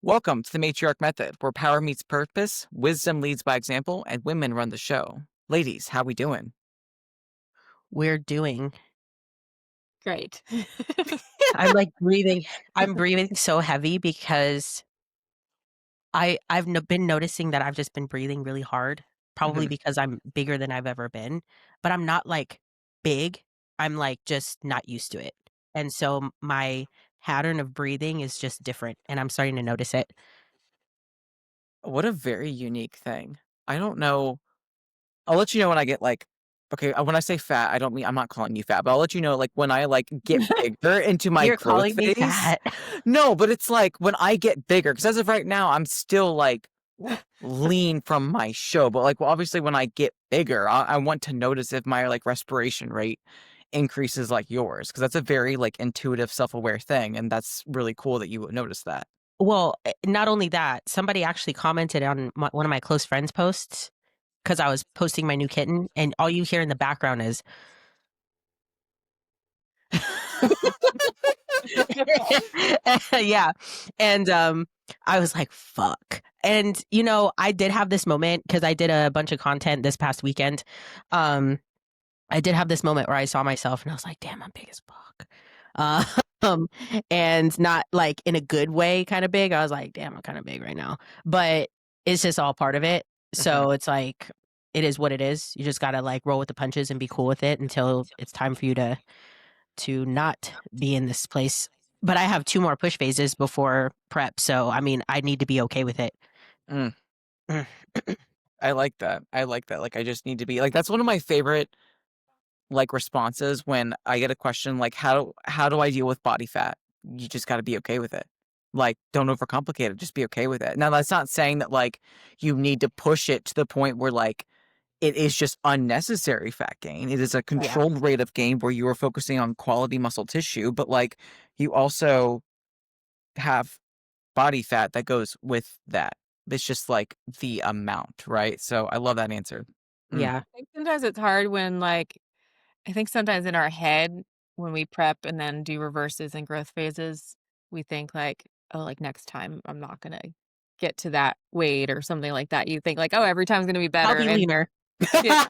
Welcome to the Matriarch Method, where power meets purpose, wisdom leads by example, and women run the show. Ladies, how we doing? We're doing. Great. I'm like breathing. I'm breathing so heavy because I've been noticing that I've just been breathing really hard, probably hmm because I'm bigger than I've ever been, but I'm not like big. I'm like just not used to it. And so my pattern of breathing is just different and I'm starting to notice it. What a very unique thing. I don't know. I'll let you know when I get okay, when I say fat, I don't mean I'm not calling you fat, but I'll let you know when I get bigger into my You're growth calling me phase. fat. No, but it's like when I get bigger, because as of right now, I'm still lean from my show. But well, obviously, when I get bigger, I want to notice if my respiration rate increases like yours, because that's a very intuitive, self-aware thing, and that's really cool that you would notice that. Well, not only that, somebody actually commented on one of my close friends' posts because I was posting my new kitten, and all you hear in the background is yeah. And, I was like, "Fuck." And, I did have this moment because I did a bunch of content this past weekend. Um, I did have this moment where I saw myself and I was like, "Damn, I'm big as fuck." Uh, um, and not like in a good way kinda big. I was like, "Damn, I'm kinda big right now." But it's just all part of it. hmm So it's like, it is what it is. You just gotta, like, roll with the punches and be cool with it until it's time for you to not be in this place. But I have 2 more push phases before prep, so, I mean, I need to be okay with it. Mm, Mm. I like that. I like that. I just need to be that's one of my favorite responses when I get a question like how do I deal with body fat? You just got to be okay with it. Don't overcomplicate it, just be okay with it. Now that's not saying that you need to push it to the point where it is just unnecessary fat gain. It is a Yeah. controlled rate of gain where you are focusing on quality muscle tissue, but you also have body fat that goes with that. It's just the amount, right? So I love that answer. Mm. Yeah. I think sometimes it's hard when, I think sometimes in our head, when we prep and then do reverses and growth phases, we think "Oh, next time I'm not gonna get to that weight," or something like that. You think "Oh, every time's gonna be I'll better," be and leaner. yeah,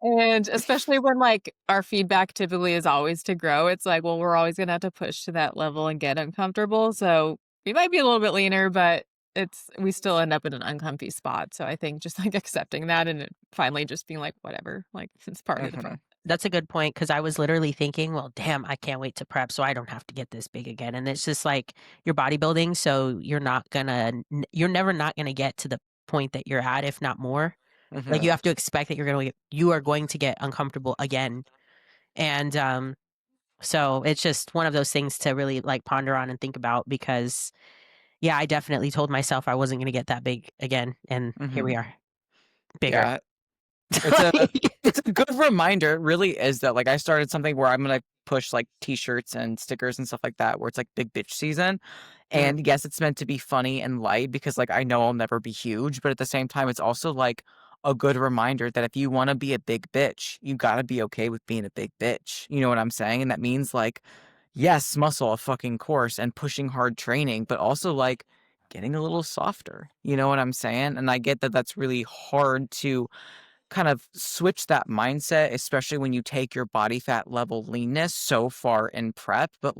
and especially when, our feedback typically is always to grow, it's like, well, we're always gonna have to push to that level and get uncomfortable, so we might be a little bit leaner, but we still end up in an uncomfy spot, so I think just, accepting that and it finally just being like, "Whatever," it's part of the hmm process. That's a good point because I was literally thinking, "Well, damn, I can't wait to prep so I don't have to get this big again." And it's just like you're bodybuilding, so you're never not gonna get to the point that you're at, if not more. Like, hmm you have to expect that you are going to get uncomfortable again. And, so it's just one of those things to really, like, ponder on and think about because, yeah, I definitely told myself I wasn't gonna get that big again, and here hmm we are, bigger. Yeah, it's a it's a good reminder. It really is that I started something where I'm gonna push t-shirts and stickers and stuff like that where it's big bitch season. Mm, And yes, it's meant to be funny and light because I know I'll never be huge, but at the same time it's also a good reminder that if you want to be a big bitch, you got to be okay with being a big bitch. You know what I'm saying? And that means yes, muscle of fucking course and pushing hard training, but also getting a little softer. You know what I'm saying? And I get that that's really hard to kind of switch that mindset, especially when you take your body fat level leanness so far in prep. But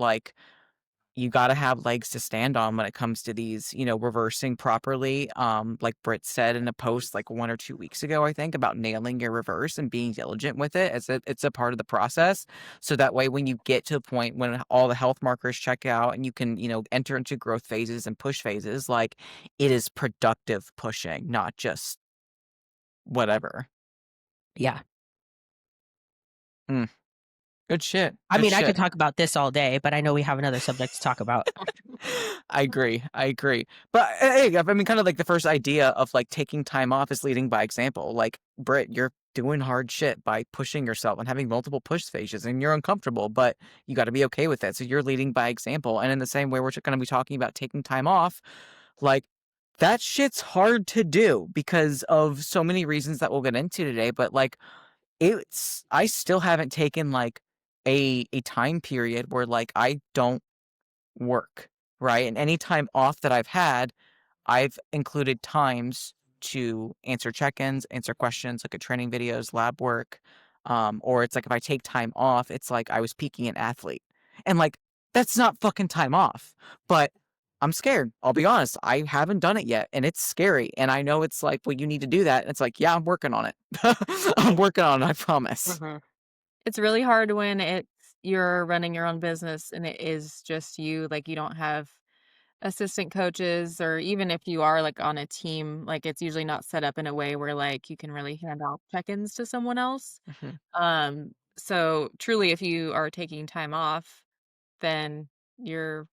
you got to have legs to stand on when it comes to these, reversing properly. Like Britt said in a post 1 or 2 weeks ago, I think, about nailing your reverse and being diligent with it. It's a part of the process. So that way, when you get to the point when all the health markers check out and you can, enter into growth phases and push phases, it is productive pushing, not just whatever. yeah. Mm, good shit. I Good mean, I could shit. talk about this all day, but I know we have another subject to talk about. I agree. I agree. But hey, I mean, kind of the first idea of taking time off is leading by example. Britt, you're doing hard shit by pushing yourself and having multiple push phases, and you're uncomfortable, but you got to be okay with it. So you're leading by example. And in the same way, we're going to be talking about taking time off. Like that shit's hard to do because of so many reasons that we'll get into today. But I still haven't taken a time period where I don't work. right? And any time off that I've had, I've included times to answer check-ins, answer questions, look at training videos, lab work. Or it's like if I take time off, it's like I was peaking an athlete. And like that's not fucking time off. But I'm scared. I'll be honest. I haven't done it yet and it's scary. And I know it's like, well, you need to do that. And it's like, yeah, I'm working on it. I'm working on it, I promise. Mhm. It's really hard when you're running your own business and it is just you, like, you don't have assistant coaches, or even if you are, like, on a team, like, it's usually not set up in a way where, like, you can really hand off check-ins to someone else. Mhm, So truly, if you are taking time off, then you're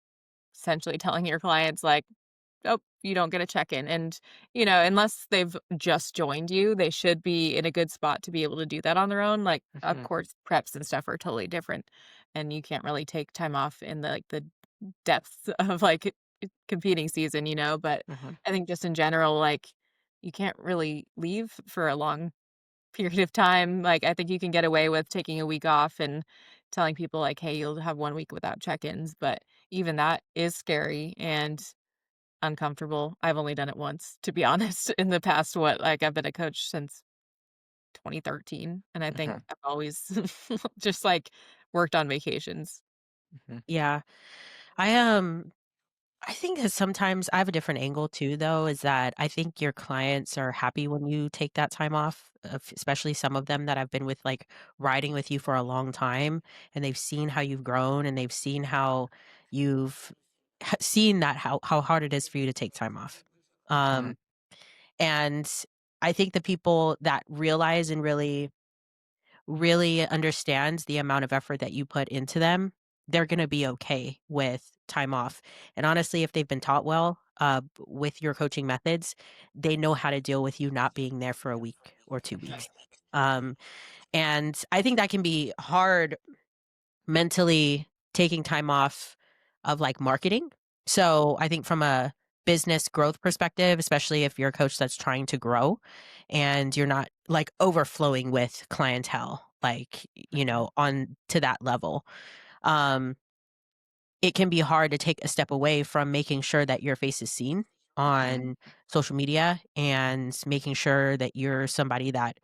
essentially telling your clients, like, "Oh, you don't get a check-in," and, unless they've just joined you, they should be in a good spot to be able to do that on their own. Like, of mhm, course, preps and stuff are totally different, and you can't really take time off in the depths of, like, competing season, but mhm, I think just in general, like, you can't really leave for a long period of time. Like, I think you can get away with taking a week off and telling people, like, "Hey, you'll have 1 week without check-ins," but even that is scary and uncomfortable. I've only done it once, to be honest, in the past, I've been a coach since 2013, and I think mhm, I've always just, like, worked on vacations. mhm, Yeah. I think that sometimes I have a different angle too, though, is that I think your clients are happy when you take that time off, especially some of them that have been with like riding with you for a long time and they've seen how you've grown and they've seen how you've seen that how hard it is for you to take time off. mhm, Um, and I think the people that realize and really understands the amount of effort that you put into them, they're gonna be okay with time off. And honestly, if they've been taught well, with your coaching methods, they know how to deal with you not being there for a week or 2 weeks. Um, and I think that can be hard mentally taking time off of, like, marketing. So, I think from a business growth perspective, especially if you're a coach that's trying to grow and you're not, like, overflowing with clientele, like, mhm, on to that level, um, it can be hard to take a step away from making sure that your face is seen mhm, on social media and making sure that you're somebody that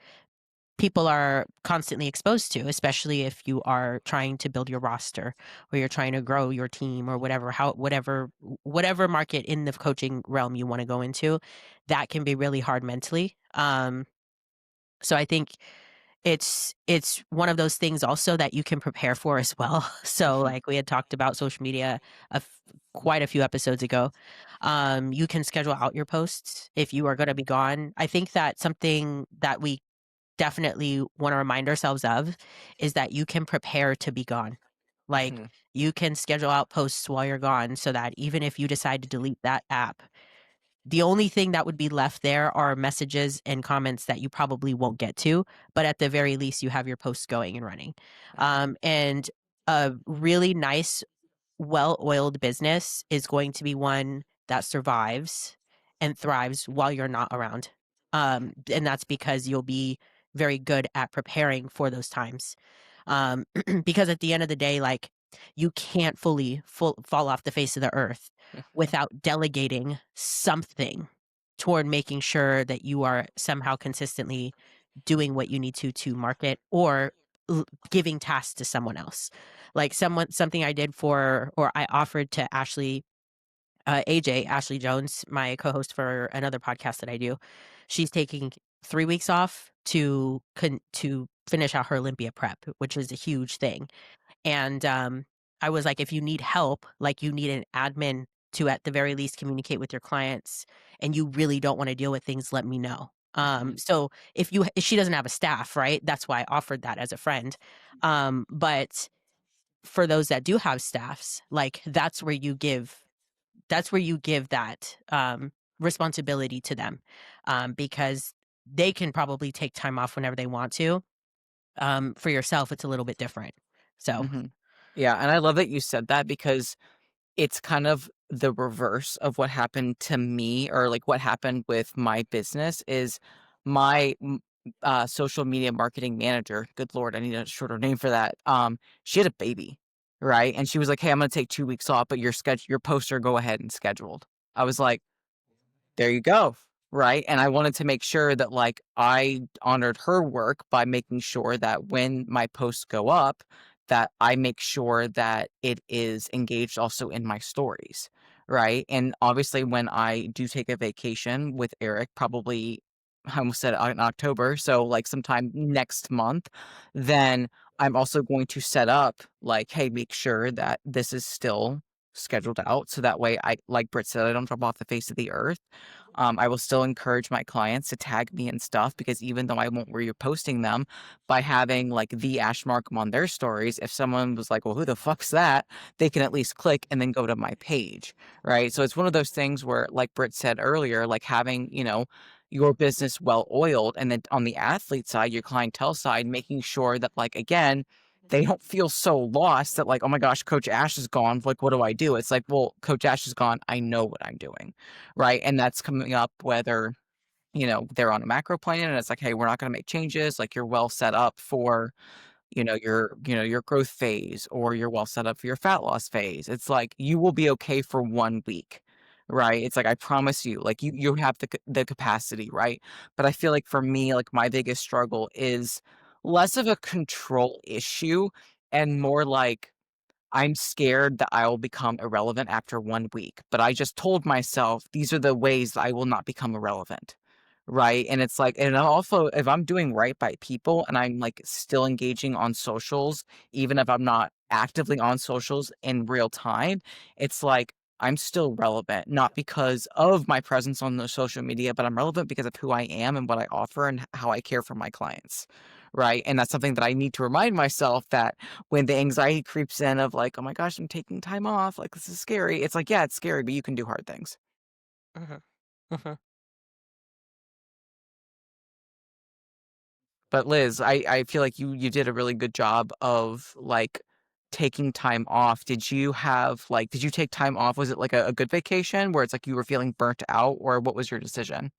people are constantly exposed to, especially if you are trying to build your roster or you're trying to grow your team or whatever market in the coaching realm you want to go into, that can be really hard mentally. So I think it's one of those things also that you can prepare for as well. So mhm, like we had talked about social media quite a few episodes ago. You can schedule out your posts if you are going to be gone. I think that something that we definitely want to remind ourselves of is that you can prepare to be gone. Like mhm, you can schedule out posts while you're gone so that even if you decide to delete that app, the only thing that would be left there are messages and comments that you probably won't get to, but at the very least, you have your posts going and running. mhm, And a really nice, well oiled business is going to be one that survives and thrives while you're not around. And that's because you'll be very good at preparing for those times. Um, because at the end of the day, like you can't fall off the face of the earth mhm, without delegating something toward making sure that you are somehow consistently doing what you need to market or giving tasks to someone else. Like something I did for or I offered to Ashley Jones, my co-host for another podcast that I do. She's taking 3 weeks off to finish out her Olympia prep, which is a huge thing. And, I was like, "If you need help, like, you need an admin to, at the very least, communicate with your clients, and you really don't wanna deal with things, let me know." mhm, So if she doesn't have a staff, right? That's why I offered that as a friend. But for those that do have staffs, like, that's where you give that, responsibility to them, because they can probably take time off whenever they want to. For yourself, it's a little bit different. So mhm. Yeah, and I love that you said that because it's kind of the reverse of what happened to me or, like, what happened with my business is my social media marketing manager, good lord, I need a shorter name for that, she had a baby. right? And she was like, "Hey, I'm gonna take 2 weeks off, but your posts are go ahead and scheduled." I was like, there you go, right? And I wanted to make sure that, like, I honored her work by making sure that when my posts go up, that I make sure that it is engaged also in my stories, right? And obviously, when I do take a vacation with Eric, probably I almost said in October, so like sometime next month, then I'm also going to set up like, hey, make sure that this is still scheduled out so that way I, like Britt said, I don't drop off the face of the earth. I will still encourage my clients to tag me and stuff because even though I won't be reposting them, by having like the Ash Markham on their stories, if someone was like, well, who the fuck's that? They can at least click and then go to my page, right? So it's one of those things where, like Britt said earlier, like having, your business well oiled. And then on the athlete side, your clientele side, making sure that, like, again, they don't feel so lost that, like, oh my gosh, Coach Ash is gone. Like, what do I do? It's like, well, Coach Ash is gone. I know what I'm doing. Right. And that's coming up whether, they're on a macro plan and it's like, hey, we're not going to make changes. Like, you're well set up for, your growth phase, or you're well set up for your fat loss phase. It's like you will be okay for 1 week. Right. It's like, I promise you, like you have the capacity. Right. But I feel like for me, like my biggest struggle is less of a control issue and more like I'm scared that I will become irrelevant after 1 week, but I just told myself these are the ways that I will not become irrelevant. Right. And it's like, and also if I'm doing right by people and I'm like still engaging on socials, even if I'm not actively on socials in real time, it's like I'm still relevant, not because of my presence on the social media, but I'm relevant because of who I am and what I offer and how I care for my clients. Right. And that's something that I need to remind myself that when the anxiety creeps in of like, oh my gosh, I'm taking time off, like this is scary. It's like, yeah, it's scary, but you can do hard things. Mhm. Mhm. But Liz, I feel like you did a really good job of like taking time off. Did you take time off? Was it like a good vacation where it's like you were feeling burnt out, or what was your decision?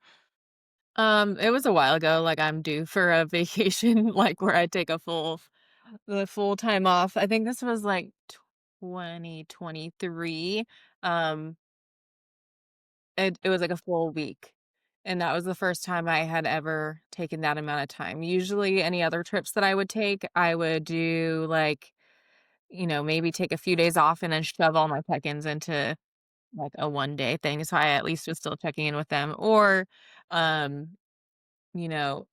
It was a while ago, like, I'm due for a vacation, like, where I take the full time off. I think this was, like, 2023. Um, it was, like, a full week, and that was the first time I had ever taken that amount of time. Usually, any other trips that I would take, I would do, like, maybe take a few days off and then shove all my check-ins into, like, a one-day thing, so I at least was still checking in with them, or, um you know,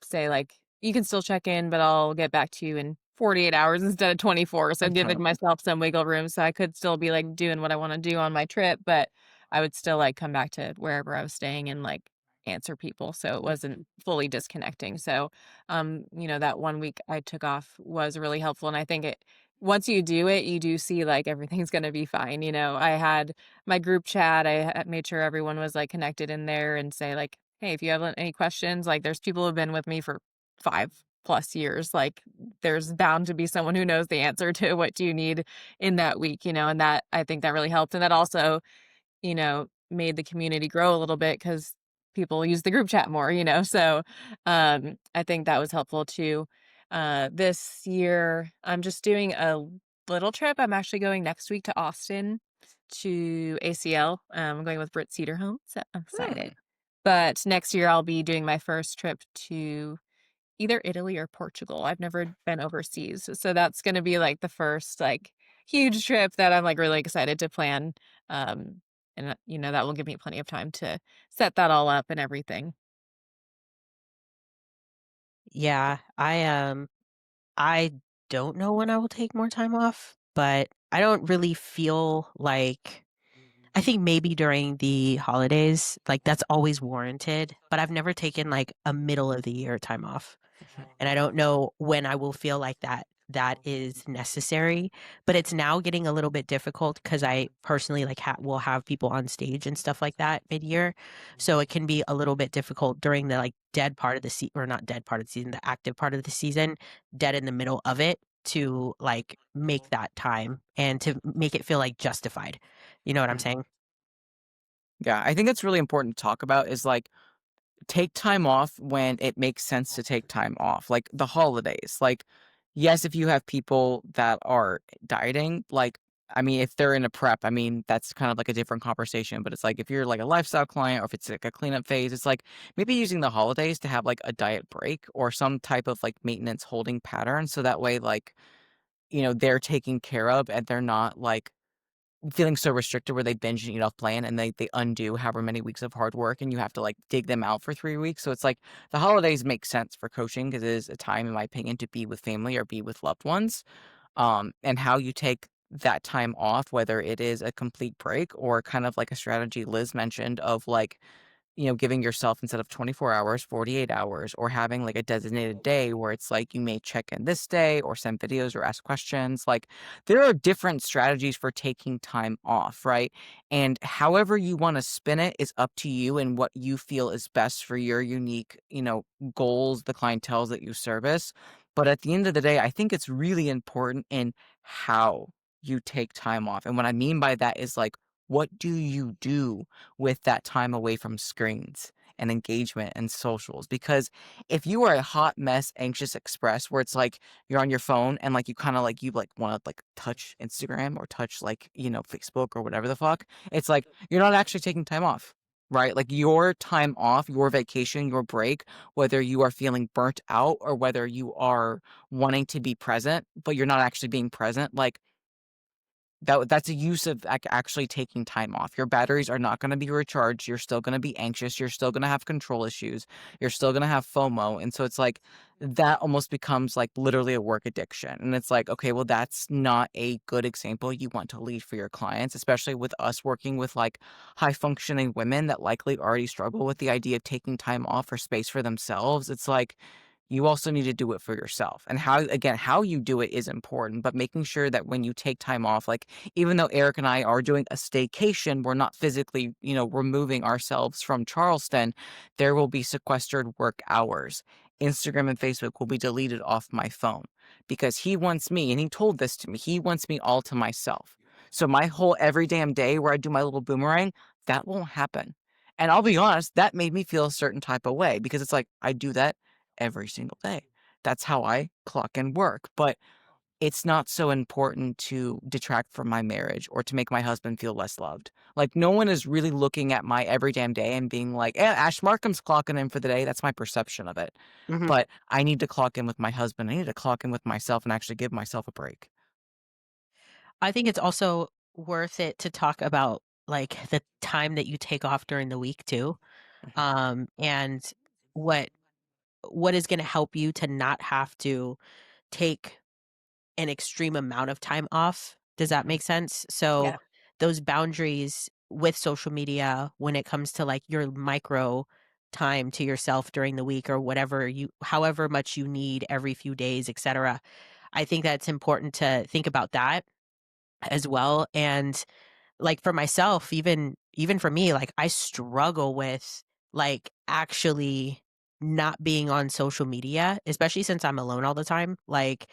say like, "You can still check in, but I'll get back to you in 48 hours instead of 24." So giving myself some wiggle room so I could still be like doing what I want to do on my trip, but I would still like come back to wherever I was staying and like answer people. So it wasn't fully disconnecting. So that 1 week I took off was really helpful. And I think once you do it, you do see like everything's gonna be fine. I had my group chat, made sure everyone was like connected in there and say like, hey, if you have any questions, like there's people who've been with me for 5+ years. Like there's bound to be someone who knows the answer to what do you need in that week, and that I think that really helped. And that also, made the community grow a little bit because people use the group chat more. So I think that was helpful too. This year, I'm just doing a little trip. I'm actually going next week to Austin to ACL. I'm going with Britt Cedarholm, so I'm Hmm. excited. But next year, I'll be doing my first trip to either Italy or Portugal. I've never been overseas, so that's gonna be, like, the first, like, huge trip that I'm, like, really excited to plan, and, that will give me plenty of time to set that all up and everything. Yeah, I don't know when I will take more time off, but I don't really feel like I think maybe during the holidays, like that's always warranted, but I've never taken like a middle of the year time off. And I don't know when I will feel like that is necessary, but it's now getting a little bit difficult because I personally like will have people on stage and stuff like that mid-year, so it can be a little bit difficult during the like dead part of the season, or not dead part of the season, the active part of the season, dead in the middle of it, to like make that time and to make it feel like justified. You know what I'm saying? Yeah, I think it's really important to talk about is like take time off when it makes sense to take time off. Like the holidays. Like yes, if you have people that are dieting, like, I mean, if they're in a prep, I mean, that's kind of like a different conversation. But it's like if you're like a lifestyle client or if it's like a cleanup phase, it's like maybe using the holidays to have like a diet break or some type of like maintenance holding pattern. So that way, like, they're taken care of and they're not like feeling so restricted where they binge and eat off plan and they undo however many weeks of hard work and you have to like dig them out for 3 weeks. So it's like the holidays make sense for coaching because it is a time, in my opinion, to be with family or be with loved ones. And how you take that time off, whether it is a complete break or kind of like a strategy Liz mentioned of like, giving yourself instead of 24 hours, 48 hours, or having like a designated day where it's like you may check in this day or send videos or ask questions. Like there are different strategies for taking time off, right? And however you want to spin it is up to you and what you feel is best for your unique, goals, the clientels that you service. But at the end of the day, I think it's really important in how you take time off. And what I mean by that is like, what do you do with that time away from screens and engagement and socials? Because if you are a hot mess, anxious express where it's like you're on your phone and like you kind of like you like want to like touch Instagram or touch like, Facebook or whatever the fuck, it's like you're not actually taking time off. Right? Like your time off, your vacation, your break, whether you are feeling burnt out or whether you are wanting to be present, but you're not actually being present, like that's a use of actually taking time off. Your batteries are not gonna be recharged, you're still gonna be anxious, you're still gonna have control issues, you're still gonna have FOMO, and so it's like, that almost becomes, like, literally a work addiction, and it's like, okay, well, that's not a good example you want to lead for your clients, especially with us working with, like, high-functioning women that likely already struggle with the idea of taking time off or space for themselves. It's like, you also need to do it for yourself, and how you do it is important, but making sure that when you take time off, like, even though Eric and I are doing a staycation, we're not physically, removing ourselves from Charleston, there will be sequestered work hours. Instagram and Facebook will be deleted off my phone because he wants me, and he told this to me, he wants me all to myself. So my whole every damn day where I do my little boomerang, that won't happen. And I'll be honest, that made me feel a certain type of way because it's like I do that every single day. That's how I clock and work. But it's not so important to detract from my marriage or to make my husband feel less loved. Like, no one is really looking at my every damn day and being like, Ash Markham's clocking in for the day. That's my perception of it. Hmm. But I need to clock in with my husband. I need to clock in with myself and actually give myself a break. I think it's also worth it to talk about like the time that you take off during the week too, Mhm. and what what is going to help you to not have to take an extreme amount of time off. Does that Mhm. make sense? So Yeah. those boundaries with social media when it comes to like your micro time to yourself during the week or whatever you however much you need every few days, etc. I think that's important to think about that as well. And like for myself, even for me, like I struggle with like actually not being on social media, especially since I'm alone all the time. Like,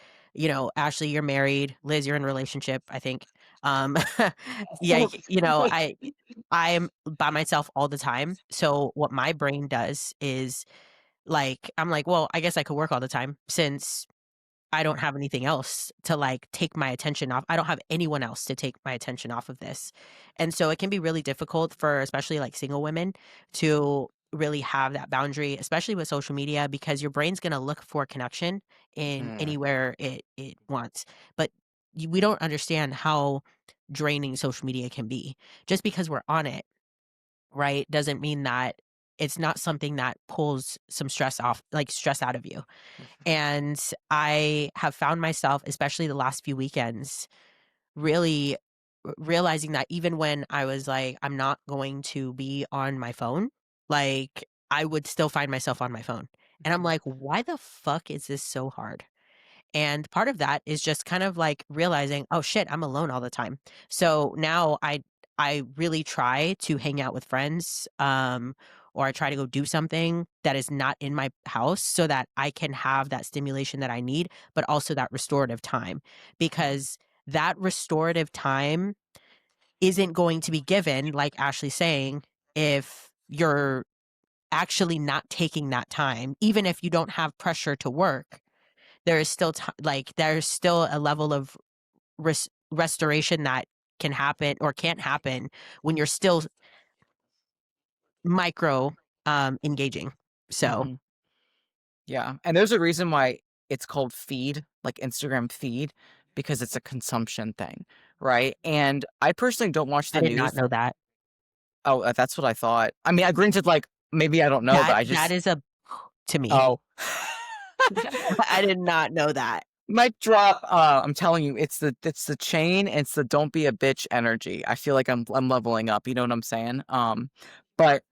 Ashley, you're married, Liz, you're in a relationship, I think. Um yeah, I'm by myself all the time. So what my brain does is like I'm like, well, I guess I could work all the time since I don't have anything else to, like, take my attention off. I don't have anyone else to take my attention off of this. And so it can be really difficult for especially, like, single women to really have that boundary, especially with social media, because your brain's gonna look for connection in Mm, anywhere it wants. But we don't understand how draining social media can be. Just because we're on it, right, doesn't mean that it's not something that pulls some stress off like, stress out of you. mhm, And I have found myself, especially the last few weekends, really realizing that even when I was like, I'm not going to be on my phone, like I would still find myself on my phone. And I'm mhm, like, why the fuck is this so hard? And part of that is just kind of like realizing, oh shit, I'm alone all the time. So now I really try to hang out with friends, or I try to go do something that is not in my house so that I can have that stimulation that I need, but also that restorative time. mhm, Because that restorative time isn't going to be given, like Ashley's saying, if you're actually not taking that time, even if you don't have pressure to work there is still like there's still a level of restoration that can happen or can't happen when you're still micro engaging. So Mhm. Yeah, and there's a reason why it's called feed, like Instagram feed, because it's a consumption thing, right? And I personally don't watch I the did not news. know that. Oh, that's what I thought. I mean, I granted, like, maybe I don't know, but I That just is a to me. oh. I did not know that. Mic drop, I'm telling you, it's the chain, it's the "don't be a bitch" energy. I feel like I'm leveling up, you know what I'm saying? But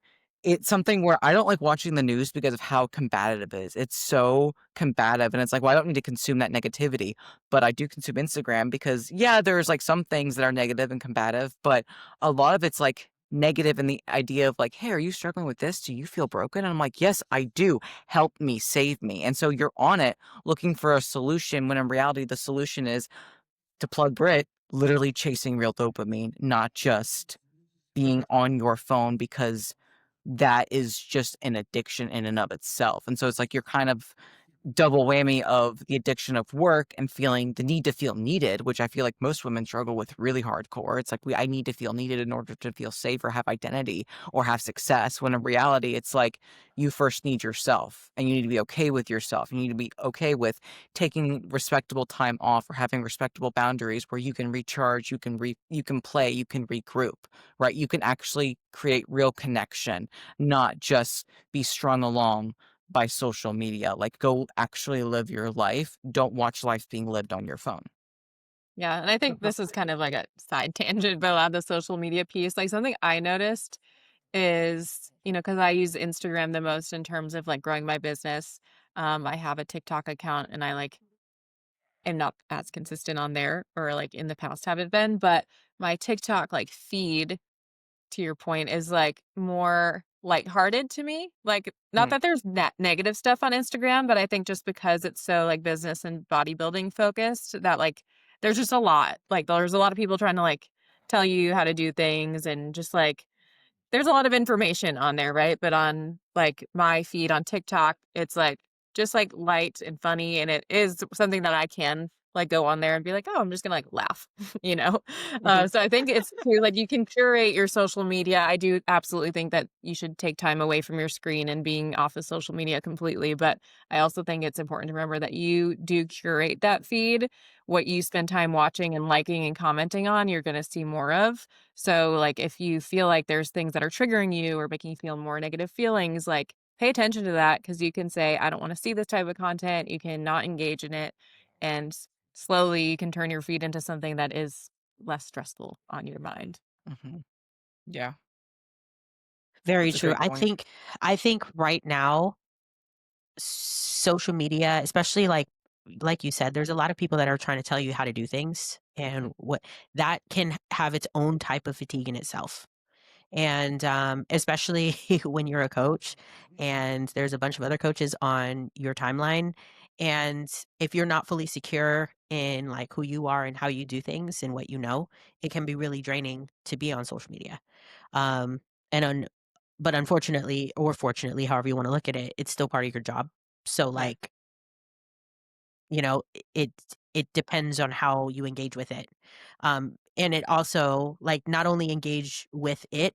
it's something where I don't like watching the news because of how combative it is. It's so combative, and it's like, well, I don't need to consume that negativity, but I do consume Instagram because, yeah, there's, like, some things that are negative and combative, but a lot of it's, like, negative in the idea of, like, "Hey, are you struggling with this? Do you feel broken?" And I'm like, "Yes, I do. Help me, save me." And so you're on it looking for a solution when in reality the solution is, to plug Brit, literally chasing real dopamine, not just being on your phone because that is just an addiction in and of itself. And so it's like you're kind of double whammy of the addiction of work and feeling the need to feel needed, which I feel like most women struggle with really hardcore. It's like I need to feel needed in order to feel safe or have identity or have success. When in reality, it's like you first need yourself and you need to be okay with yourself. You need to be okay with taking respectable time off or having respectable boundaries where you can recharge, you can play, you can regroup, right? You can actually create real connection, not just be strung along by social media. Like, go actually live your life. Don't watch life being lived on your phone. Yeah, and I think this is kind of like a side tangent, but on the social media piece, like something I noticed is, because I use Instagram the most in terms of like growing my business. I have a TikTok account and I like am not as consistent on there or like in the past haven't been, but my TikTok like feed to your point, is, like, more lighthearted to me. Like, not Mm, that there's negative stuff on Instagram, but I think just because it's so, like, business and bodybuilding focused that, like, there's just a lot. Like, there's a lot of people trying to, like, tell you how to do things and just, like, there's a lot of information on there, right? But on, like, my feed on TikTok, it's, like, just, like, light and funny, and it is something that I can, like, go on there and be like, "Oh, I'm just gonna, like, laugh," you know? mhm, So I think it's true, like, you can curate your social media. I do absolutely think that you should take time away from your screen and being off of social media completely, but I also think it's important to remember that you do curate that feed. What you spend time watching and liking and commenting on, you're gonna see more of. So, like, if you feel like there's things that are triggering you or making you feel more negative feelings, like, pay attention to that because you can say, I don't want to see this type of content. You can not engage in it. And slowly you can turn your feed into something that is less stressful on your mind. mhm. Yeah, Very that's a true. great point. I think right now social media, especially like you said, there's a lot of people that are trying to tell you how to do things and what that can have its own type of fatigue in itself. And especially when you're a coach and there's a bunch of other coaches on your timeline. And if you're not fully secure in like who you are and how you do things and what you know, it can be really draining to be on social media. Um, and but unfortunately, or fortunately, however you want to look at it, it's still part of your job. So Right. like, you know, it depends on how you engage with it. And it also like not only engage with it,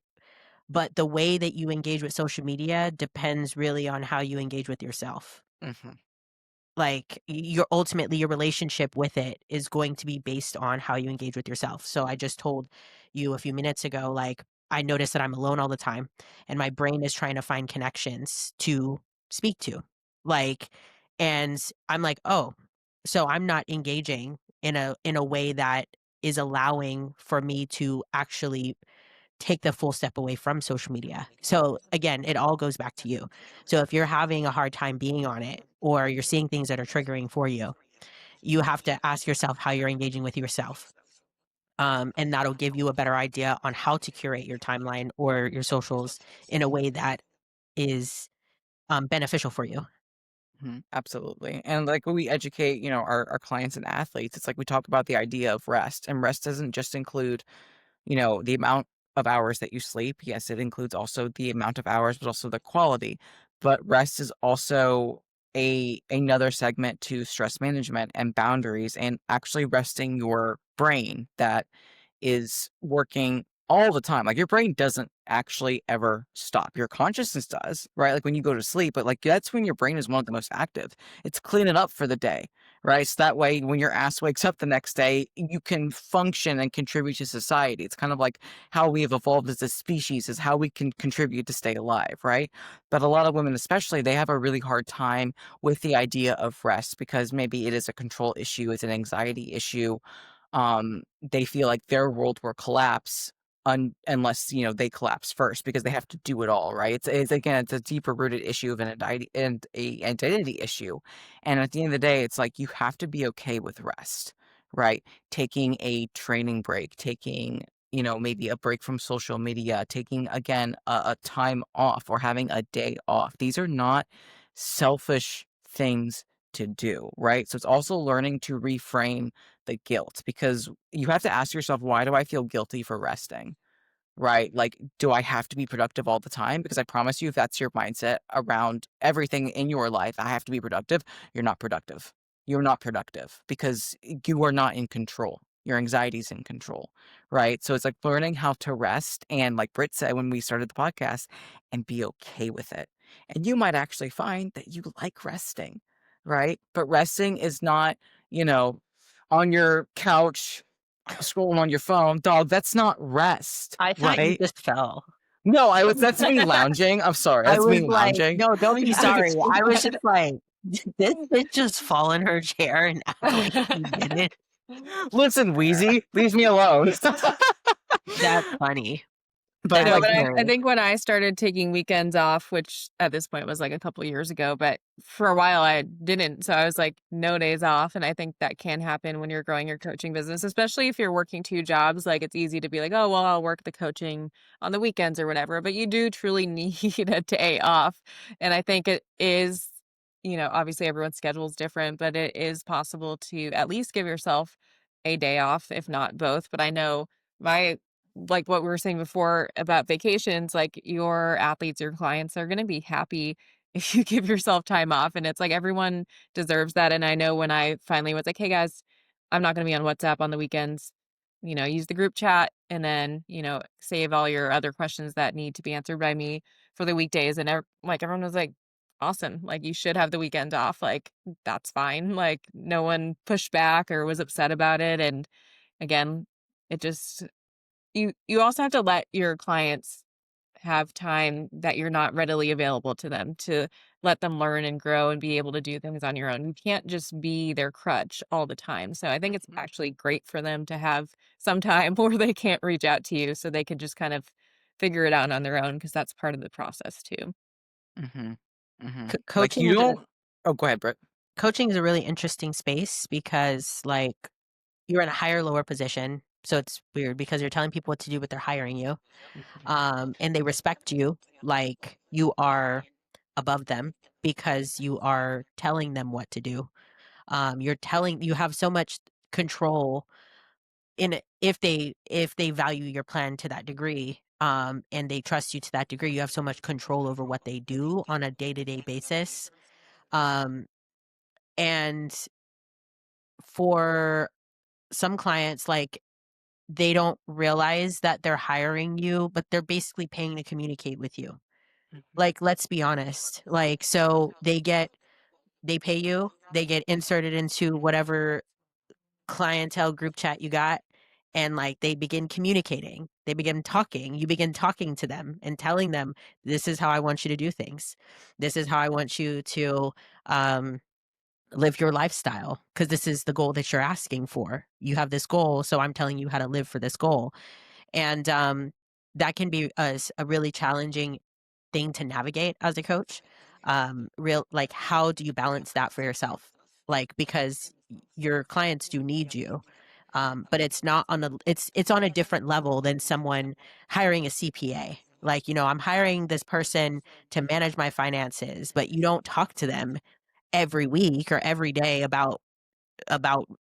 but the way that you engage with social media depends really on how you engage with yourself. Mhm. Like your ultimately your relationship with it is going to be based on how you engage with yourself. So I just told you a few minutes ago, like I notice that I'm alone all the time and my brain is trying to find connections to speak to. Like, and I'm like, oh, so I'm not engaging in a way that is allowing for me to actually take the full step away from social media. So again, it all goes back to you. So if you're having a hard time being on it or you're seeing things that are triggering for you, you have to ask yourself how you're engaging with yourself. And that'll give you a better idea on how to curate your timeline or your socials in a way that is beneficial for you. Mhm. Absolutely. And like when we educate, our clients and athletes, it's like we talk about the idea of rest. And rest doesn't just include, the amount of hours that you sleep. Yes, it includes also the amount of hours, but also the quality. But rest is also another segment to stress management and boundaries and actually resting your brain that is working all the time. Like your brain doesn't actually ever stop. Your consciousness does, right? Like when you go to sleep, but like that's when your brain is one of the most active. It's cleaning up for the day, right? So that way when your ass wakes up the next day, you can function and contribute to society. It's kind of like how we have evolved as a species, is how we can contribute to stay alive, right? But a lot of women, especially, they have a really hard time with the idea of rest because maybe it is a control issue, it's an anxiety issue. They feel like their world will collapse unless they collapse first because they have to do it all, right? It's again, it's a deeper rooted issue of an identity and a identity issue. And at the end of the day, it's like you have to be okay with rest, right? Taking a training break, taking maybe a break from social media, taking again a time off or having a day off. These are not selfish things to do, right? So it's also learning to reframe the guilt because you have to ask yourself, why do I feel guilty for resting? Right? Like, do I have to be productive all the time? Because I promise you, if that's your mindset around everything in your life, I have to be productive, you're not productive. You're not productive because you are not in control. Your anxiety's in control, right? So it's like learning how to rest. And like Britt said when we started the podcast, and be okay with it. And you might actually find that you like resting, right? But resting is not, you know, on your couch scrolling on your phone, dog, that's not rest, I thought you right? just fell. No, that's me lounging. I'm sorry, I that's was me like, lounging. no, don't be sorry. I was It's- just like, did this bitch just fall in her chair and act like she didn't? Listen, Wheezy, leave me alone. That's funny. I But know, That's like, but I hilarious. think when I started taking weekends off, which at this point was like a couple years ago, but for a while I didn't. So I was like, no days off. And I think that can happen when you're growing your coaching business, especially if you're working two jobs. Like it's easy to be like, oh, well, I'll work the coaching on the weekends or whatever. But you do truly need a day off. And I think it is, obviously everyone's schedule is different, but it is possible to at least give yourself a day off, if not both. But I know my like what we were saying before about vacations, like your athletes, your clients are going to be happy if you give yourself time off. And it's like everyone deserves that. And I know when I finally was like, hey guys, I'm not going to be on WhatsApp on the weekends, use the group chat and then, save all your other questions that need to be answered by me for the weekdays. And like everyone was like, awesome. Like you should have the weekend off. Like that's fine. Like no one pushed back or was upset about it. And again, it just you also have to let your clients have time that you're not readily available to them to let them learn and grow and be able to do things on your own. You can't just be their crutch all the time. So I think it's actually great for them to have some time where they can't reach out to you so they can just kind of figure it out on their own because that's part of the process too. hmm like Coaching you is don't. Oh, go ahead, Britt. coaching is a really interesting space because like you're in a higher lower position. So it's weird because you're telling people what to do, but they're hiring you. And they respect you like you are above them because you are telling them what to do. You have so much control in it if they value your plan to that degree. And they trust you to that degree, you have so much control over what they do on a day-to-day basis. Um, and for some clients, like they don't realize that they're hiring you, but they're basically paying to communicate with you. Like, let's be honest. Like, so they pay you, they get inserted into whatever clientele group chat you got, and like they begin communicating. They begin talking. You begin talking to them and telling them, this is how I want you to do things. This is how I want you to um live your lifestyle because this is the goal that you're asking for. You have this goal, so I'm telling you how to live for this goal. And that can be a really challenging thing to navigate as a coach. Real like how do you balance that for yourself? Like because your clients do need you. But it's not on it's on a different level than someone hiring a CPA. Like, I'm hiring this person to manage my finances, but you don't talk to them every week or every day about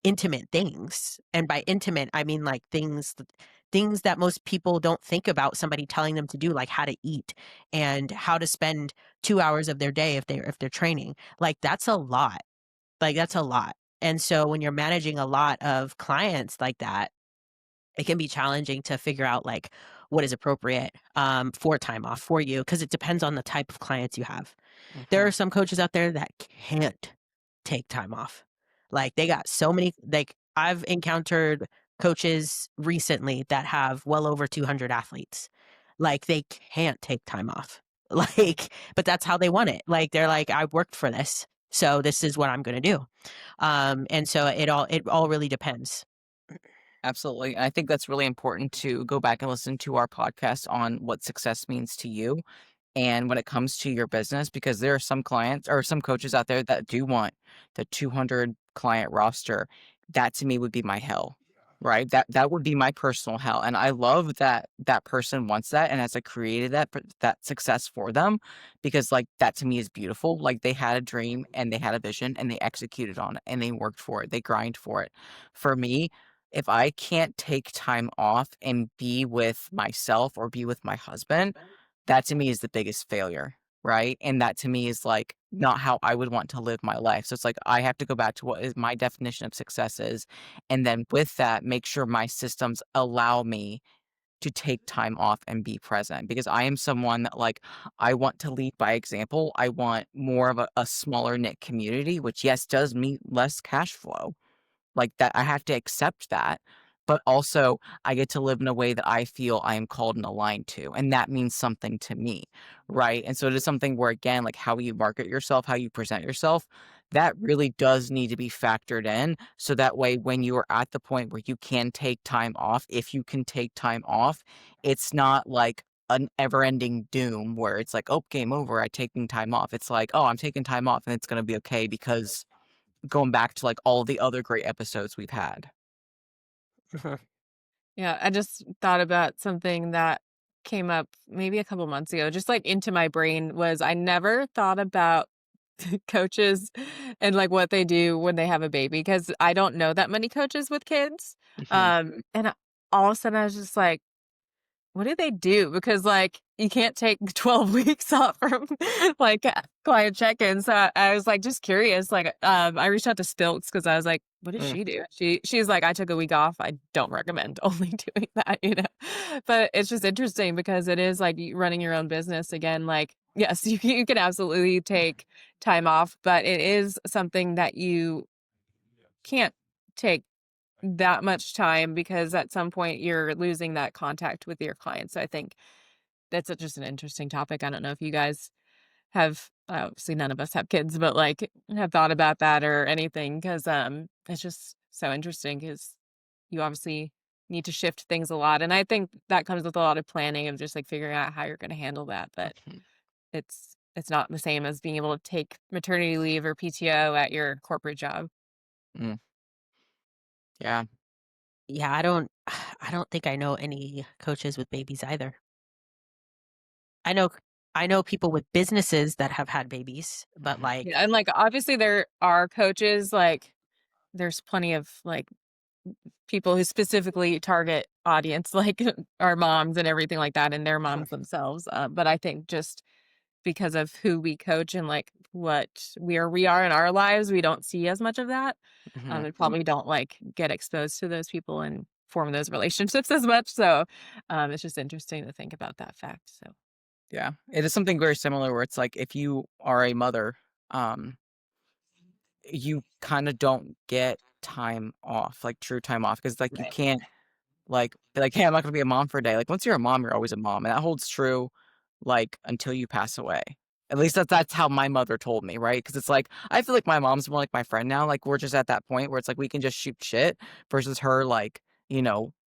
intimate things. And by intimate, I mean like things things that most people don't think about somebody telling them to do, like how to eat and how to spend 2 hours of their day if they're training. Like, that's a lot. Like, that's a lot. And so when you're managing a lot of clients like that, it can be challenging to figure out like what is appropriate for time off for you, because it depends on the type of clients you have. There are Mhm. some coaches out there that can't take time off. Like, they got so many, like, I've encountered coaches recently that have well over 200 athletes. Like, they can't take time off. Like, but that's how they want it. Like, they're like, I worked for this, so this is what I'm going to do. And so it all really depends. Absolutely. I think that's really important to go back and listen to our podcast on what success means to you and when it comes to your business, because there are some clients or some coaches out there that do want the 200 client roster. That to me would be my hell, right? That would be my personal hell. And I love that that person wants that and has created that success for them, because like that to me is beautiful. Like they had a dream and they had a vision and they executed on it and they worked for it. They grind for it. For me, if I can't take time off and be with myself or be with my husband, that to me is the biggest failure, right? And that to me is like not how I would want to live my life. So it's like I have to go back to what is my definition of success is. And then with that, make sure my systems allow me to take time off and be present, because I am someone that like I want to lead by example. I want more of a smaller knit community, which yes does mean less cash flow, like, that I have to accept that, but also I get to live in a way that I feel I am called and aligned to, and that means something to me, right? And so it is something where, again, like, how you market yourself, how you present yourself, that really does need to be factored in, so that way when you are at the point where you can take time off, if you can take time off, it's not like an ever-ending doom where it's like, "Oh, game over, I'm taking time off." It's like, "Oh, I'm taking time off, and it's gonna be okay," because going back to, like, all the other great episodes we've had. Mhm. Yeah, I just thought about something that came up maybe a couple months ago, just like into my brain was I never thought about coaches and like what they do when they have a baby because I don't know that many coaches with kids. Mhm, And all of a sudden I was just like, what do they do? Because, like, you can't take 12 weeks off from, like, client check-ins, so I was, like, just curious, like, I reached out to Spilks because I was like, "What does mm, she do?" She's like, "I took a week off. I don't recommend only doing that," you know? But it's just interesting because it is, like, you running your own business again, like, yes, you can absolutely take time off, but it is something that you can't take that much time because at some point you're losing that contact with your clients. So I think that's just an interesting topic. I don't know if you guys have obviously none of us have kids, but like have thought about that or anything because it's just so interesting because you obviously need to shift things a lot. And I think that comes with a lot of planning of just like figuring out how you're going to handle that. But mhm, it's not the same as being able to take maternity leave or PTO at your corporate job. mm, yeah, Yeah, I don't think I know any coaches with babies either. I know I know people with businesses that have had babies, but mhm, Yeah, like, and like obviously there are coaches like there's plenty of like people who specifically target audience like our moms and everything like that and their moms themselves. But I think just because of who we coach and like what we are in our lives, we don't see as much of that. mhm, And probably don't like get exposed to those people and form those relationships as much. So it's just interesting to think about that fact. So yeah. It is something very similar where it's like if you are a mother, um, you kinda don't get time off, like true time off, because like you right. can't like, be like, "Hey, I'm not gonna be a mom for a day." Like, once you're a mom, you're always a mom, and that holds true, like, until you pass away. At least that's how my mother told me, right? Because it's like, I feel like my mom's more like my friend now, like, we're just at that point where it's like we can just shoot shit versus her, like,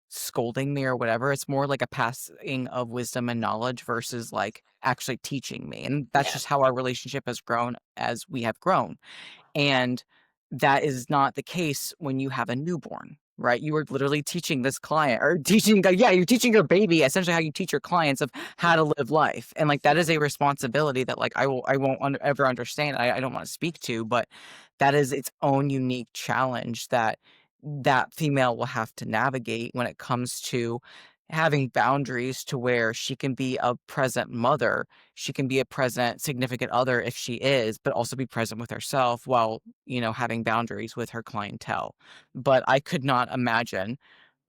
scolding me or whatever. It's more like a passing of wisdom and knowledge versus, like, actually teaching me, and that's Yeah. just how our relationship has grown as we have grown. And that is not the case when you have a newborn, right? You are literally teaching this client or teaching, yeah, you're teaching your baby essentially how you teach your clients of how to live life. And like that is a responsibility that like I won't ever understand. I don't want to speak to, but that is its own unique challenge that that female will have to navigate when it comes to having boundaries to where she can be a present mother, she can be a present significant other if she is, but also be present with herself while, having boundaries with her clientele. But I could not imagine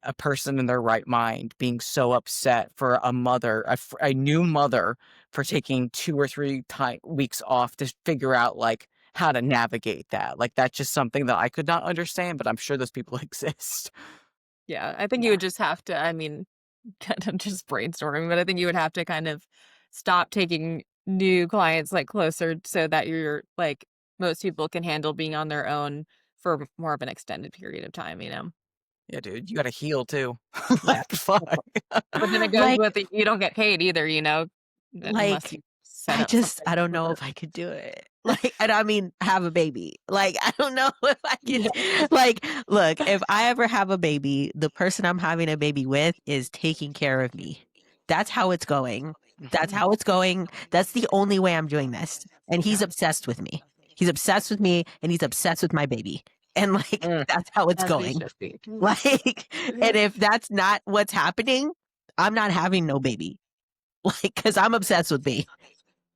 a person in their right mind being so upset for a mother, a new mother, for taking 2 or 3 weeks off to figure out, like, how to navigate that. Like, that's just something that I could not understand, but I'm sure those people exist. Yeah, I think you Yeah. would just have to, I mean, kind of just brainstorming, but I think you would have to kind of stop taking new clients, like, closer so that you're like, most people can handle being on their own for more of an extended period of time, you know? Yeah, dude, you gotta heal too. Yeah. Like, fuck. But then it goes Like with you don't get paid either, unless like you set up something I don't know for if I could do it. Like, and I mean, have a baby. Like, I don't know if I Yeah. could. Like, look, if I ever have a baby, the person I'm having a baby with is taking care of me. That's how it's going. That's Mhm. how it's going. That's the only way I'm doing this. And he's Yeah. obsessed with me. He's obsessed with me and he's obsessed with my baby. And like, Mm. that's how it's As they going. should be. Like, and if that's not what's happening, I'm not having no baby. Like, because I'm obsessed with me.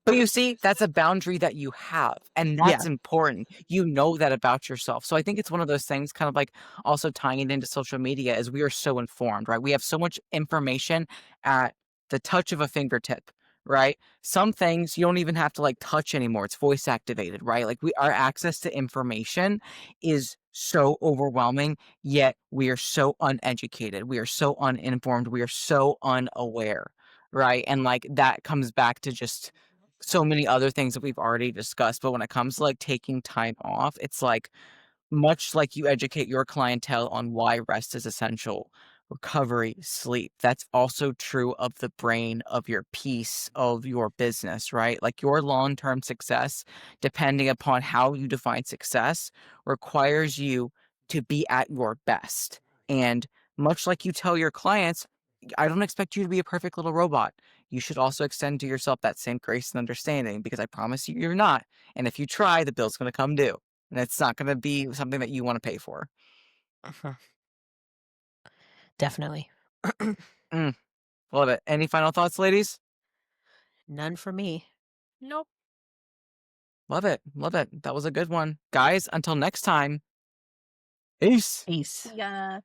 But you see, that's a boundary that you have, and Yeah. that's important. You know that about yourself. So I think it's one of those things, kind of like also tying it into social media, is we are so informed, right? We have so much information at the touch of a fingertip, right? Some things you don't even have to like touch anymore. It's voice activated, right? Like our access to information is so overwhelming, yet we are so uneducated. We are so uninformed. We are so unaware, right? And like that comes back to just so many other things that we've already discussed, but when it comes to, like, taking time off, it's like, much like you educate your clientele on why rest is essential, recovery, sleep, that's also true of the brain of your piece of your business, right? Like, your long-term success, depending upon how you define success, requires you to be at your best, and much like you tell your clients, I don't expect you to be a perfect little robot. You should also extend to yourself that same grace and understanding because I promise you you're not. And if you try, the bill's going to come due. And it's not gonna be something that you wanna pay for. Uh-huh. Definitely. Mm, love it. Any final thoughts, ladies? None for me. Nope. Love it, love it. That was a good one. Guys, until next time, peace. Peace. Yeah.